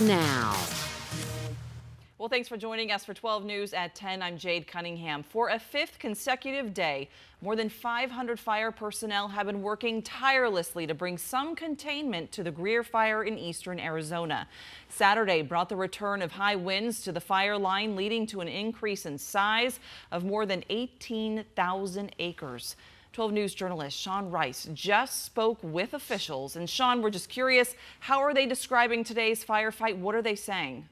starts now. Well, thanks for joining us for 12 News at 10. I'm Jade Cunningham. For a fifth consecutive day, more than 500 fire personnel have been working tirelessly to bring some containment to the Greer fire in eastern Arizona. Saturday brought the return of high winds to the fire line, leading to an increase in size of more than 18,000 acres. 12 News journalist Sean Rice just spoke with officials. And Sean, we're just curious, how are they describing today's firefight? What are they saying?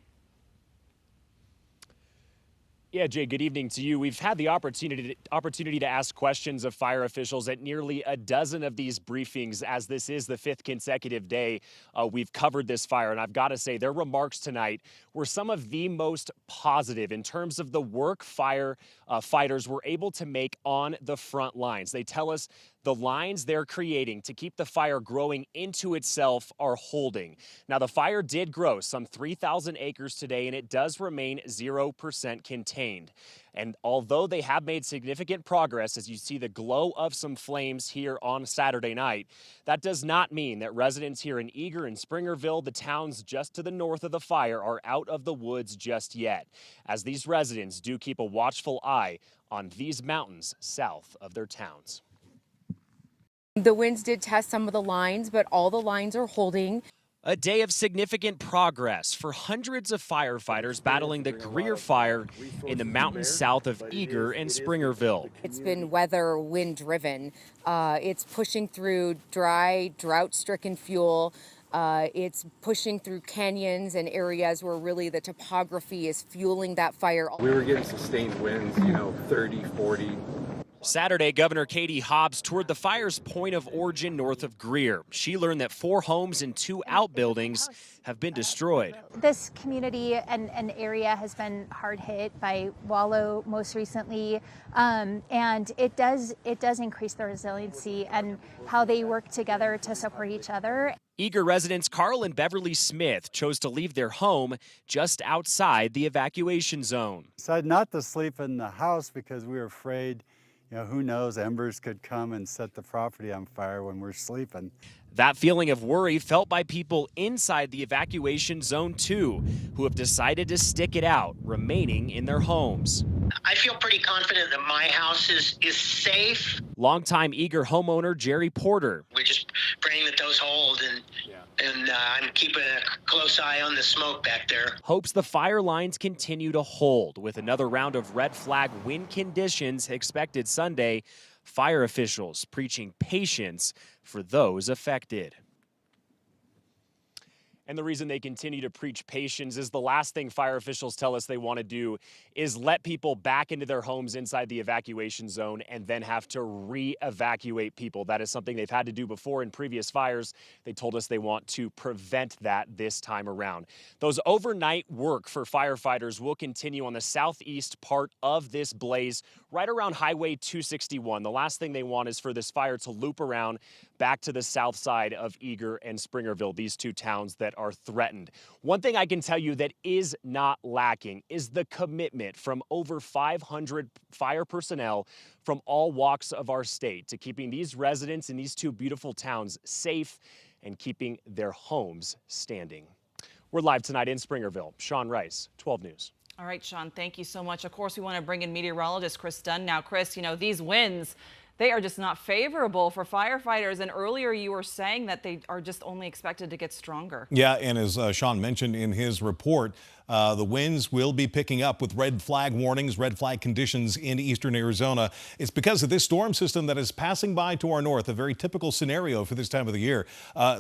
Yeah, Jay, good evening to you. We've had the opportunity to ask questions of fire officials at nearly a dozen of these briefings, as this is the fifth consecutive day we've covered this fire. And I've got to say, their remarks tonight were some of the most positive in terms of the work fighters were able to make on the front lines. They tell us the lines they're creating to keep the fire growing into itself are holding. Now, the fire did grow some 3,000 acres today, and it does remain 0% contained. And although they have made significant progress, as you see the glow of some flames here on Saturday night, that does not mean that residents here in Eager and Springerville, the towns just to the north of the fire, are out of the woods just yet, as these residents do keep a watchful eye on these mountains south of their towns. The winds did test some of the lines, but all the lines are holding. A day of significant progress for hundreds of firefighters battling the Greer fire in the mountains south of Eager and Springerville. It's been weather, wind driven. It's pushing through dry, drought-stricken fuel. It's pushing through canyons and areas where really the topography is fueling that fire. We were getting sustained winds, 30, 40. Saturday, Governor Katie Hobbs toured the fire's point of origin north of Greer. She learned that 4 homes and 2 outbuildings have been destroyed. This community and area has been hard hit by Wallow most recently, and it does increase the resiliency and how they work together to support each other. Eager residents Carl and Beverly Smith chose to leave their home just outside the evacuation zone. Decided not to sleep in the house because we were afraid, who knows, embers could come and set the property on fire when we're sleeping. That feeling of worry felt by people inside the evacuation zone too, who have decided to stick it out, remaining in their homes. I feel pretty confident that my house is safe. Longtime Eager homeowner Jerry Porter. We're just praying that those hold, and I'm keeping a close eye on the smoke back there. Hopes the fire lines continue to hold, with another round of red flag wind conditions expected Sunday. Fire officials preaching patience for those affected. And the reason they continue to preach patience is the last thing fire officials tell us they want to do is let people back into their homes inside the evacuation zone and then have to re-evacuate people. That is something they've had to do before in previous fires. They told us they want to prevent that this time around. Those overnight work for firefighters will continue on the southeast part of this blaze, right around Highway 261. The last thing they want is for this fire to loop around back to the south side of Eager and Springerville, these 2 towns that are threatened. One thing I can tell you that is not lacking is the commitment from over 500 fire personnel from all walks of our state to keeping these residents in these 2 beautiful towns safe and keeping their homes standing. We're live tonight in Springerville. Sean Rice, 12 News. All right, Sean, thank you so much. Of course, we want to bring in meteorologist Chris Dunn now. Chris, these winds, they are just not favorable for firefighters. And earlier you were saying that they are just only expected to get stronger. Yeah, and as Sean mentioned in his report, the winds will be picking up with red flag warnings, red flag conditions in eastern Arizona. It's because of this storm system that is passing by to our north, a very typical scenario for this time of the year.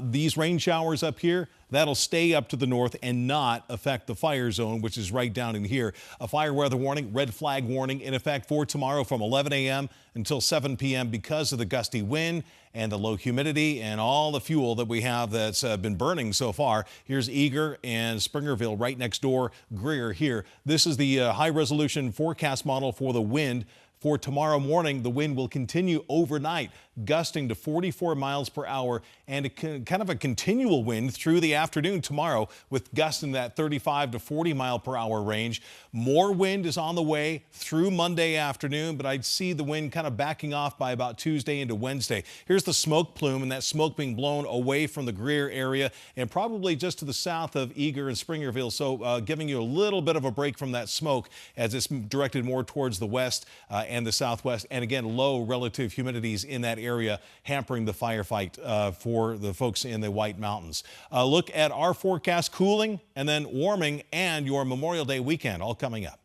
These rain showers up here, that'll stay up to the north and not affect the fire zone, which is right down in here. A fire weather warning, red flag warning in effect for tomorrow from 11 a.m. until 7 p.m. because of the gusty wind and the low humidity and all the fuel that we have that's been burning so far. Here's Eager and Springerville right next door, Greer here. This is the high resolution forecast model for the wind For tomorrow morning, the wind will continue overnight, gusting to 44 miles per hour, and kind of a continual wind through the afternoon tomorrow, with gusts in that 35 to 40 mile per hour range. More wind is on the way through Monday afternoon, but I'd see the wind kind of backing off by about Tuesday into Wednesday. Here's the smoke plume, and that smoke being blown away from the Greer area and probably just to the south of Eager and Springerville, so giving you a little bit of a break from that smoke as it's directed more towards the west and the southwest. And again, low relative humidities in that area hampering the firefight for the folks in the White Mountains. Look at our forecast: cooling and then warming, and your Memorial Day weekend all coming up.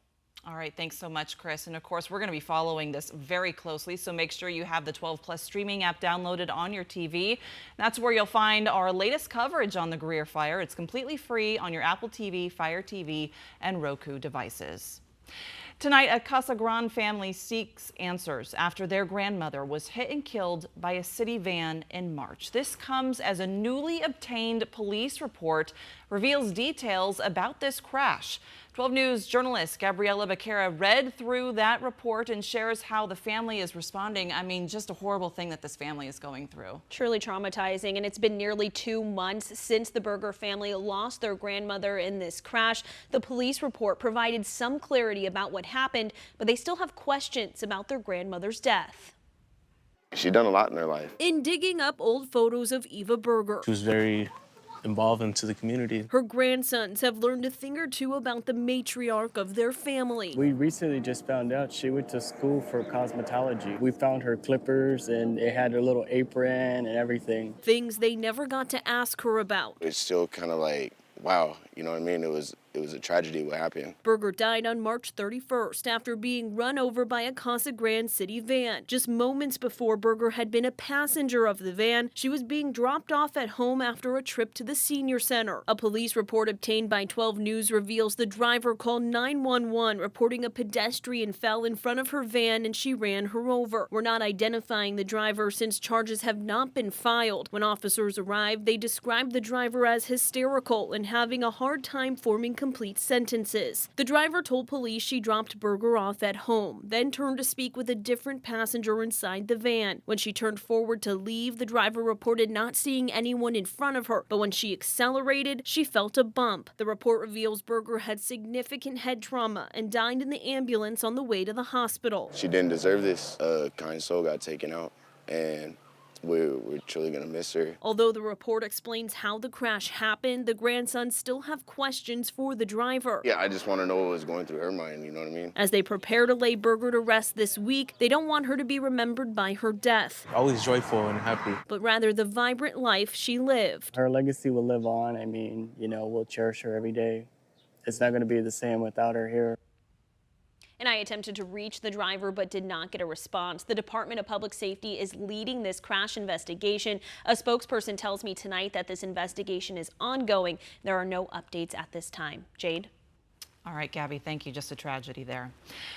All right, thanks so much, Chris. And of course, we're going to be following this very closely, so make sure you have the 12 Plus streaming app downloaded on your TV. That's where you'll find our latest coverage on the Greer fire. It's completely free on your Apple TV, Fire TV, and Roku devices. Tonight, a Casa Grande family seeks answers after their grandmother was hit and killed by a city van in March. This comes as a newly obtained police report reveals details about this crash. 12 News journalist Gabriela Becerra read through that report and shares how the family is responding. I mean, just a horrible thing that this family is going through. Truly traumatizing, and it's been nearly 2 months since the Berger family lost their grandmother in this crash. The police report provided some clarity about what happened, but they still have questions about their grandmother's death. She's done a lot in her life. In digging up old photos of Eva Berger, She was very involved into the community. her grandsons have learned a thing or two about the matriarch of their family. We recently just found out she went to school for cosmetology. We found her clippers, and it had her little apron and everything. Things they never got to ask her about. It's still kind of like, wow, you know what I mean? It was a tragedy what happened. Berger died on March 31st after being run over by a Casa Grande city van. Just moments before Berger had been a passenger of the van, she was being dropped off at home after a trip to the senior center. A police report obtained by 12 News reveals the driver called 911 reporting a pedestrian fell in front of her van and she ran her over. We're not identifying the driver since charges have not been filed. When officers arrived, they described the driver as hysterical and having a hard time forming complete sentences. The driver told police she dropped Berger off at home, then turned to speak with a different passenger inside the van. When she turned forward to leave, the driver reported not seeing anyone in front of her, but when she accelerated, she felt a bump. The report reveals Berger had significant head trauma and died in the ambulance on the way to the hospital. She didn't deserve this. A kind soul got taken out, and we're truly going to miss her. Although the report explains how the crash happened, the grandsons still have questions for the driver. Yeah, I just want to know what was going through her mind, you know what I mean? As they prepare to lay Berger to rest this week, they don't want her to be remembered by her death, Always joyful and happy. but rather the vibrant life she lived. Her legacy will live on. I mean, you know, we'll cherish her every day. It's not going to be the same without her here. And I attempted to reach the driver but did not get a response. The Department of Public Safety is leading this crash investigation. A spokesperson tells me tonight that this investigation is ongoing. There are no updates at this time. Jade? All right, Gabby, thank you. Just a tragedy there.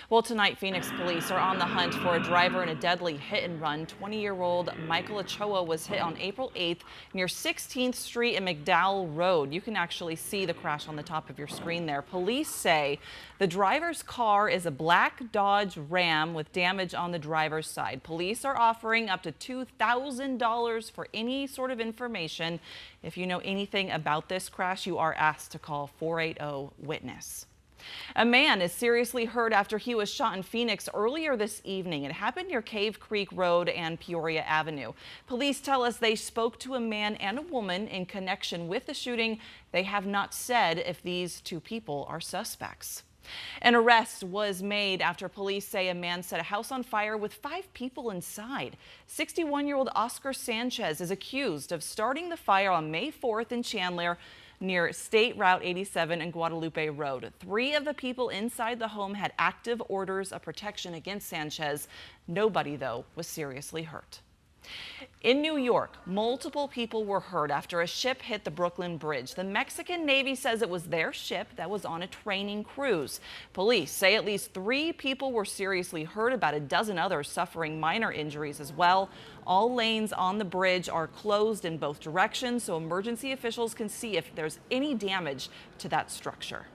Well, tonight, Phoenix police are on the hunt for a driver in a deadly hit and run. 20-year-old Michael Ochoa was hit on April 8th near 16th Street and McDowell Road. You can actually see the crash on the top of your screen there. Police say the driver's car is a black Dodge Ram with damage on the driver's side. Police are offering up to $2,000 for any sort of information. If you know anything about this crash, you are asked to call 480-WITNESS. A man is seriously hurt after he was shot in Phoenix earlier this evening. It happened near Cave Creek Road and Peoria Avenue. Police tell us they spoke to a man and a woman in connection with the shooting. They have not said if these two people are suspects. An arrest was made after police say a man set a house on fire with 5 people inside. 61-year-old Oscar Sanchez is accused of starting the fire on May 4th in Chandler near State Route 87 and Guadalupe Road. 3 of the people inside the home had active orders of protection against Sanchez. Nobody, though, was seriously hurt. In New York, multiple people were hurt after a ship hit the Brooklyn Bridge. The Mexican Navy says it was their ship that was on a training cruise. Police say at least 3 people were seriously hurt, about a dozen others suffering minor injuries as well. All lanes on the bridge are closed in both directions, so emergency officials can see if there's any damage to that structure.